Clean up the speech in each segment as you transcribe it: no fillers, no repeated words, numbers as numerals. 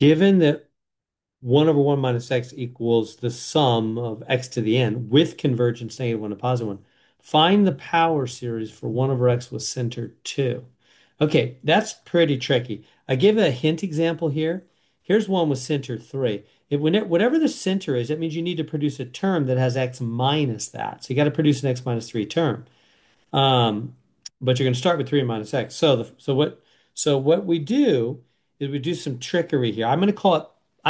Given that 1 over 1 minus x equals the sum of x to the n with convergence -1 to +1, find the power series for 1 over x with center 2. Okay, that's pretty tricky. I give a hint example here. Here's one with center 3. Whatever the center is, that means you need to produce a term that has x minus that. So you got to produce an x minus 3 term. Um, but you're going to start with 3 minus x. So what we do is we do some trickery here. I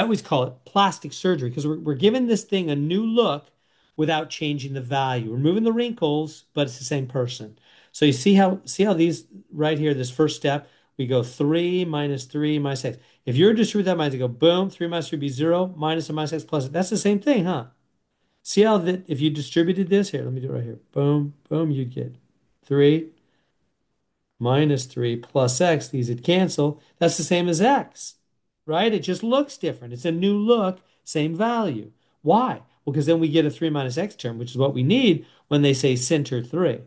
always call it plastic surgery because we're giving this thing a new look without changing the value. We're moving the wrinkles, but it's the same person. So you see how these right here, this first step, we go 3 minus 3 minus x. If you're distribute that minus, you go boom, 3 minus 3 would be 0, minus or minus x plus. That's the same thing, huh? See how that if you distributed this here, let me do it right here. Boom, boom, you get 3 minus 3 plus x. These would cancel. That's the same as x, right? It just looks different. It's a new look, same value. Why? Well, because then we get a 3 minus x term, which is what we need when they say center 3.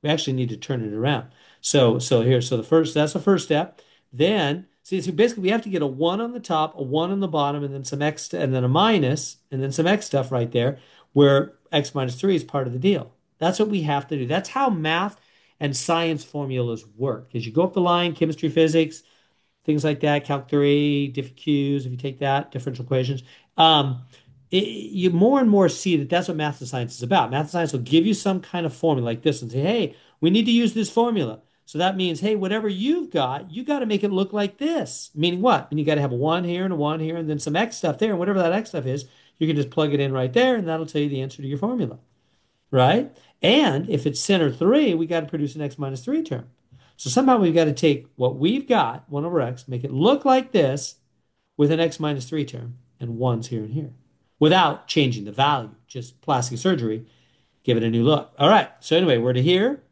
We actually need to turn it around. That's the first step. Then, see, so basically we have to get a 1 on the top, a 1 on the bottom, and then some x, and then a minus, and then some x stuff right there, where x minus 3 is part of the deal. That's what we have to do. That's how math and science formulas work. As you go up the line, chemistry, physics, things like that, Calc 3, diff Qs, if you take that, differential equations. You more and more see that that's what math and science is about. Math and science will give you some kind of formula like this and say, hey, we need to use this formula. So that means, hey, whatever you've got, you got to make it look like this. Meaning what? And you got to have a 1 here and a 1 here and then some x stuff there. And whatever that x stuff is, you can just plug it in right there and that'll tell you the answer to your formula, right? And if it's center 3, we got to produce an x minus 3 term. So somehow we've got to take what we've got, 1 over x, make it look like this with an x minus 3 term and ones here and here without changing the value, just plastic surgery, give it a new look. All right. So anyway, we're to here.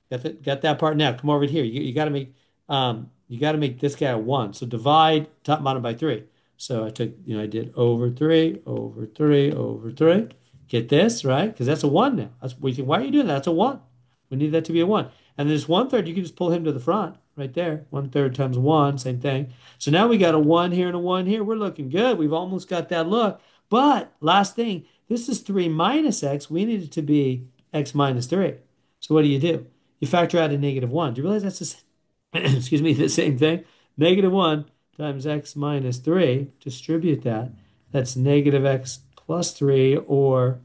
Got that part now. Come over to here. You got to make this guy a 1. So divide top and bottom by 3. So I did over 3, over 3, over 3. Get this, right? Because that's a 1 now. Why are you doing that? That's a 1. We need that to be a 1. And then this 1/3, you can just pull him to the front right there. 1/3 times 1, same thing. So now we got a 1 here and a 1 here. We're looking good. We've almost got that look. But last thing, this is 3 minus x. We need it to be x minus 3. So what do? You factor out a -1. Do you realize that's excuse me, the same thing? -1 times x minus 3. Distribute that. That's negative x plus 3 or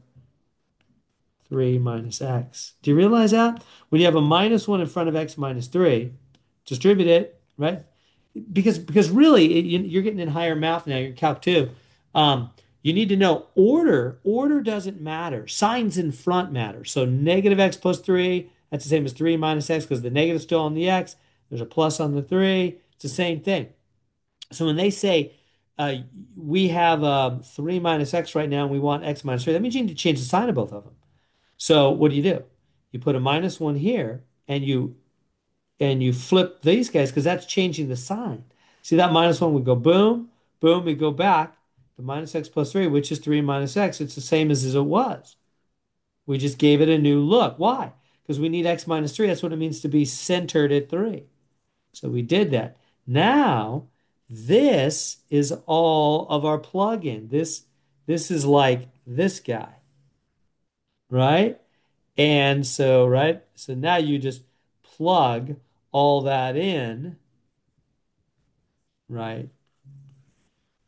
3 minus x. Do you realize that? When you have a -1 in front of x minus 3, distribute it, right? Because really, you're getting in higher math now, you're Calc 2. You need to know order. Order doesn't matter. Signs in front matter. So negative x plus 3, that's the same as 3 minus x because the negative's still on the x. There's a plus on the 3. It's the same thing. So when they say we have 3 minus x right now and we want x minus 3, that means you need to change the sign of both of them. So what do? You put a -1 here and you flip these guys because that's changing the sign. See that -1 would go boom, boom, we go back to minus x plus 3, which is 3 minus x. It's the same as it was. We just gave it a new look. Why? Because we need x minus 3. That's what it means to be centered at 3. So we did that. Now, this is all of our plugin. This is like this guy, right? And so, right? So now you just plug all that in right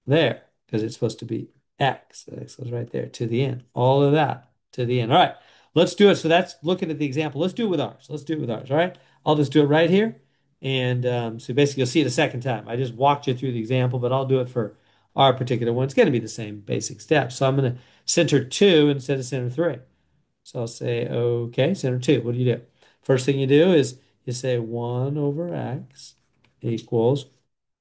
there because it's supposed to be X. So X goes right there to the end. All of that to the end. All right, let's do it. So that's looking at the example. Let's do it with ours. Let's do it with ours. All right. I'll just do it right here. And so basically, you'll see it a second time. I just walked you through the example, but I'll do it for our particular one. It's going to be the same basic steps. So I'm going to center 2 instead of center 3. So I'll say, okay, center 2. What do? First thing you do is you say 1 over x equals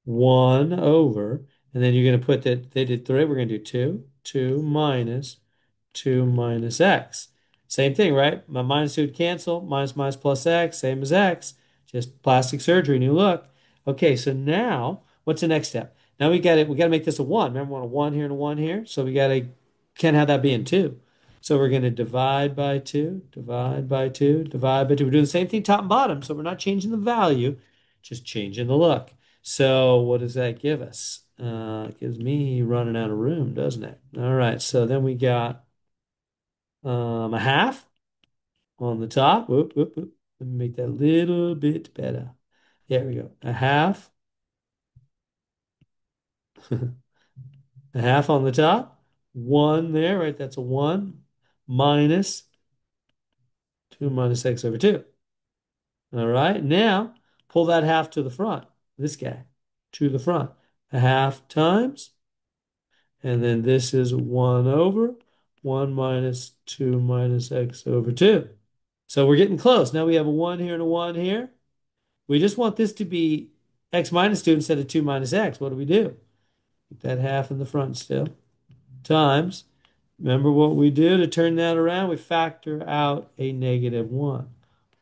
1 over, and then you're going to put that they did 3. We're going to do 2 minus 2 minus x. Same thing, right? My minus 2 would cancel. Minus minus plus x, same as x. Just plastic surgery, new look. Okay, so now what's the next step? Now we got to make this a 1. Remember, we want a 1 here and a 1 here. So can't have that being 2. So we're going to divide by 2, divide by 2, divide by 2. We're doing the same thing top and bottom. So we're not changing the value, just changing the look. So what does that give us? It gives me running out of room, doesn't it? All right, so then we got a half on the top. Whoop, whoop, whoop. Let me make that a little bit better. There we go. A half, a half on the top. One there, right? That's a one minus 2 minus x over 2. All right, now pull that half to the front. This guy to the front. A half times, and then this is 1 over 1 minus 2 minus x over 2. So we're getting close. Now we have a 1 here and a 1 here. We just want this to be x minus 2 instead of 2 minus x. What do? Keep that half in the front still. Times. Remember what we do to turn that around? We factor out a negative 1.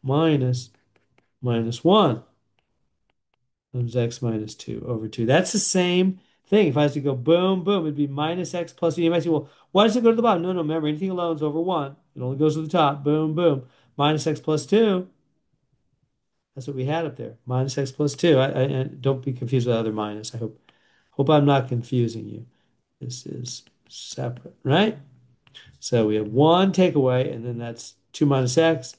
Minus 1 times x minus 2 over 2. That's the same thing. If I was to go boom, boom, it'd be minus x plus 2. You might say, well, why does it go to the bottom? No, no, remember, anything alone is over 1. It only goes to the top. Boom, boom. Minus x plus 2. That's what we had up there. Minus x plus 2. And don't be confused with other minus. I hope I'm not confusing you. This is separate, right? So we have one takeaway, and then that's 2 minus x.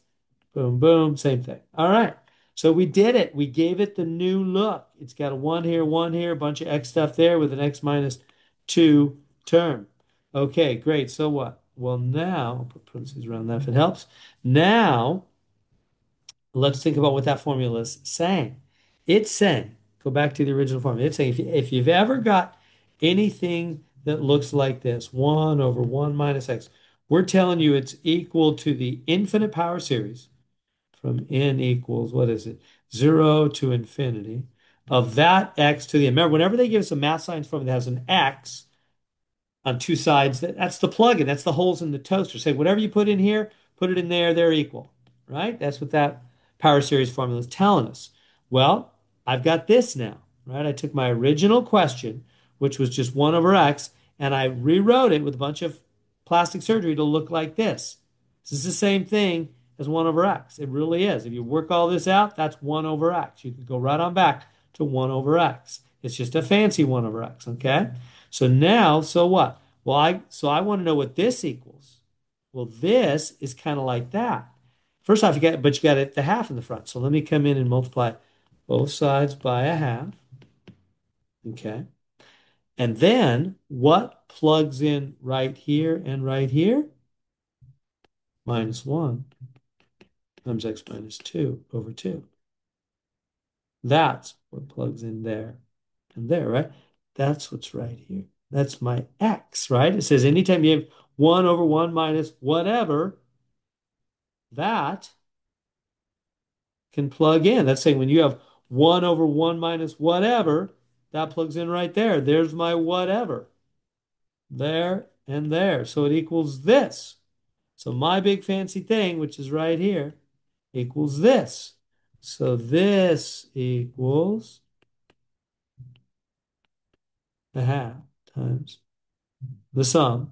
Boom, boom, same thing. All right. So we did it. We gave it the new look. It's got a 1 here, a bunch of x stuff there with an x minus 2 term. Okay, great. So what? Well, now, I'll put parentheses around that if it helps. Now, let's think about what that formula is saying. It's saying, go back to the original formula. It's saying if you've ever got anything that looks like this, 1 over 1 minus x, we're telling you it's equal to the infinite power series from n equals, what is it? 0 to infinity of that x to the n. Remember, whenever they give us a math science formula that has an x on two sides, that's the plug-in. That's the holes in the toaster. Say, whatever you put in here, put it in there, they're equal, right? That's what that power series formula is telling us. Well, I've got this now, right? I took my original question, which was just 1 over x, and I rewrote it with a bunch of plastic surgery to look like this. This is the same thing as 1 over x. It really is. If you work all this out, that's 1 over x. You can go right on back to 1 over x. It's just a fancy 1 over x, okay? So now, so what? Well, I want to know what this equals. Well, this is kind of like that. First off, you got it the half in the front. So let me come in and multiply both sides by a half. Okay. And then what plugs in right here and right here? Minus 1 times x minus 2 over 2. That's what plugs in there and there, right? That's what's right here. That's my x, right? It says anytime you have 1 over 1 minus whatever, that can plug in. That's saying when you have 1 over 1 minus whatever, that plugs in right there. There's my whatever. There and there. So it equals this. So my big fancy thing, which is right here, equals this. So this equals a half times the sum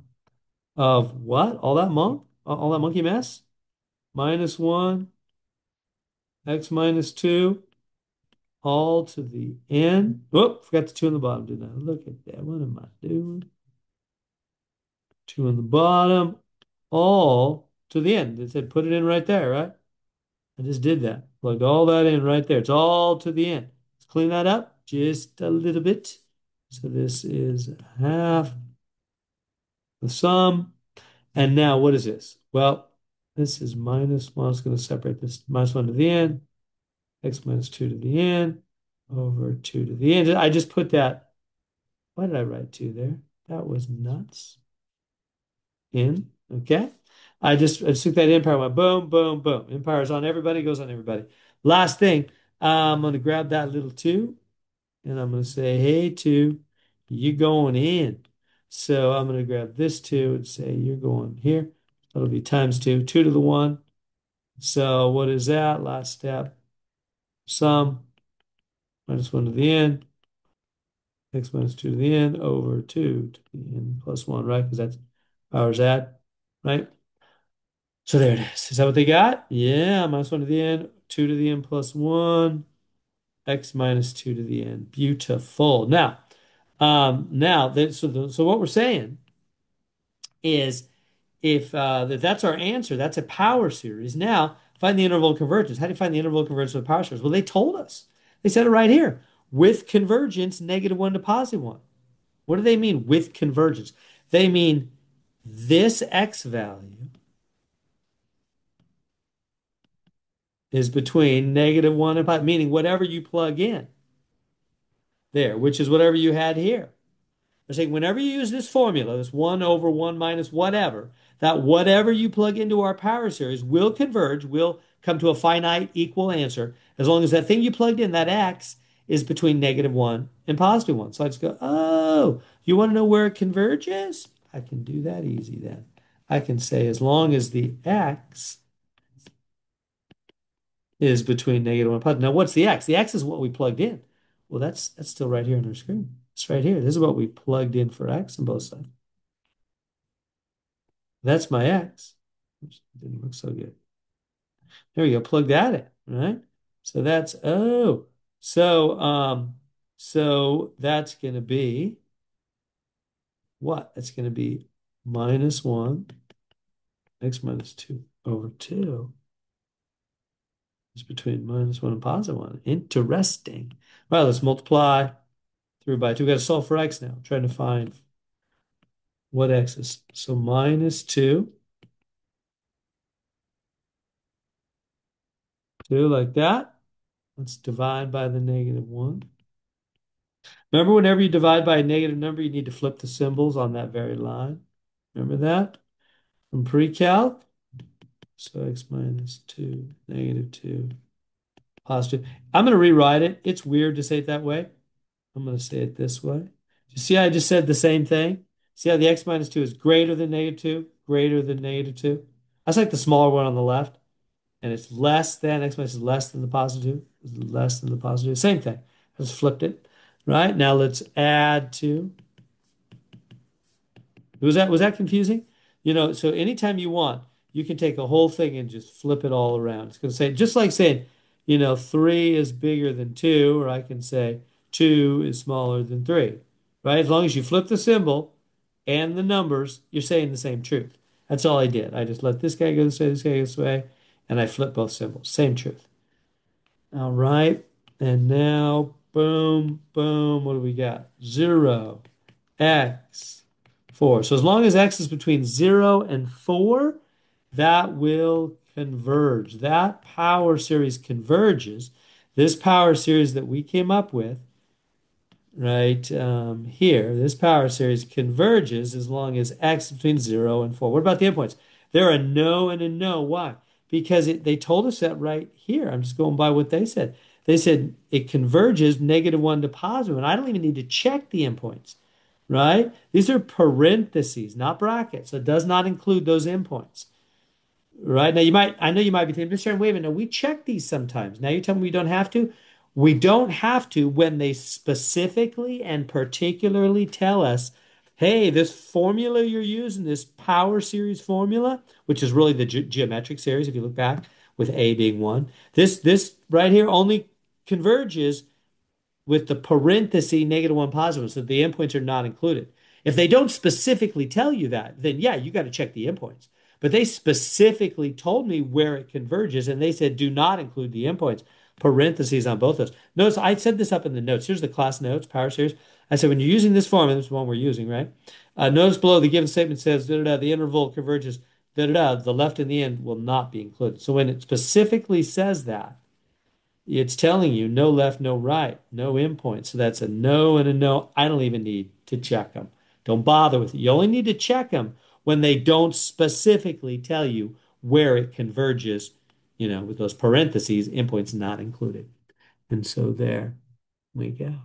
of what? All that monkey mess? Minus 1, x minus 2, all to the n. Oh, forgot the 2 on the bottom, didn't I? Look at that. What am I doing? 2 on the bottom, all to the end. It said put it in right there, right? I just did that. Plugged all that in right there. It's all to the end. Let's clean that up just a little bit. So this is half the sum. And now what is this? Well, this is minus 1. I'm just going to separate this minus 1 to the end. X minus 2 to the end over 2 to the end. I just put that. Why did I write 2 there? That was nuts. In, okay? I just took that empire, went boom, boom, boom. Empire's on everybody, goes on everybody. Last thing, I'm going to grab that little 2 and I'm going to say, hey, 2, you're going in. So I'm going to grab this 2 and say, you're going here. That'll be times 2, 2 to the 1. So what is that? Last step, sum, minus 1 to the end, x minus 2 to the end over 2 to the end plus 1, right? Because that's powers add, right? So there it is. Is that what they got? Yeah, minus 1 to the n, 2 to the n plus 1, x minus 2 to the n. Beautiful. Now, Now, so what we're saying is if that's our answer, that's a power series. Now, find the interval of convergence. How do you find the interval of convergence of a power series? Well, they told us. They said it right here. With convergence, -1 to +1. What do they mean with convergence? They mean this x value is between -1 and meaning whatever you plug in there, which is whatever you had here. They're saying whenever you use this formula, this 1 over 1 minus whatever, that whatever you plug into our power series will converge, will come to a finite equal answer, as long as that thing you plugged in, that x, is between -1 and +1. So I just go, oh, you want to know where it converges? I can do that easy then. I can say as long as the x is between -1 and +. Now, what's the x? The x is what we plugged in. Well, that's still right here on our screen. It's right here. This is what we plugged in for x on both sides. That's my x. Oops, didn't look so good. There we go. Plug that in, right? So that's oh. So that's gonna be what? That's gonna be -1 x minus 2 over 2 is between -1 and +1. Interesting. Well, let's multiply through by 2. We got to solve for x now. I'm trying to find what x is. So -2, 2 like that. Let's divide by the -1. Remember, whenever you divide by a negative number, you need to flip the symbols on that very line. Remember that from pre-calc? So x minus 2, -2, +2. I'm going to rewrite it. It's weird to say it that way. I'm going to say it this way. You see how I just said the same thing? See how the x minus 2 is greater than -2, greater than -2? That's like the smaller one on the left. And it's less than, x minus is less than the +2, is less than the +2. Same thing. I just flipped it. Right? Now let's add 2. Was that confusing? So anytime you want, you can take a whole thing and just flip it all around. It's going to say, just like saying, 3 is bigger than 2, or I can say 2 is smaller than 3, right? As long as you flip the symbol and the numbers, you're saying the same truth. That's all I did. I just let this guy go this way, this guy go this way, and I flip both symbols. Same truth. All right. And now, boom, boom, what do we got? 0, x, 4. So as long as x is between 0 and 4, that will converge. That power series converges. This power series that we came up with right here, this power series converges as long as x is between 0 and 4. What about the endpoints? They're a no and a no. Why? Because they told us that right here. I'm just going by what they said. They said it converges -1 to +1. I don't even need to check the endpoints, right? These are parentheses, not brackets. So it does not include those endpoints. Right now, I know you might be thinking, Mr. Aaron, wait a minute, no, we check these sometimes. Now you're telling me we don't have to? We don't have to when they specifically and particularly tell us, hey, this formula you're using, this power series formula, which is really the geometric series, if you look back, with A being 1, this right here only converges with the parenthesis -1 +1, so the endpoints are not included. If they don't specifically tell you that, then yeah, you got to check the endpoints. But they specifically told me where it converges, and they said do not include the endpoints. Parentheses on both those. Notice I said this up in the notes. Here's the class notes, power series. I said when you're using this formula, this is the one we're using, right? Notice below the given statement says da, da, da, the interval converges, da, da, da, the left and the end will not be included. So when it specifically says that, it's telling you no left, no right, no endpoint. So that's a no and a no. I don't even need to check them. Don't bother with it. You only need to check them when they don't specifically tell you where it converges, with those parentheses, endpoints not included. And so there we go.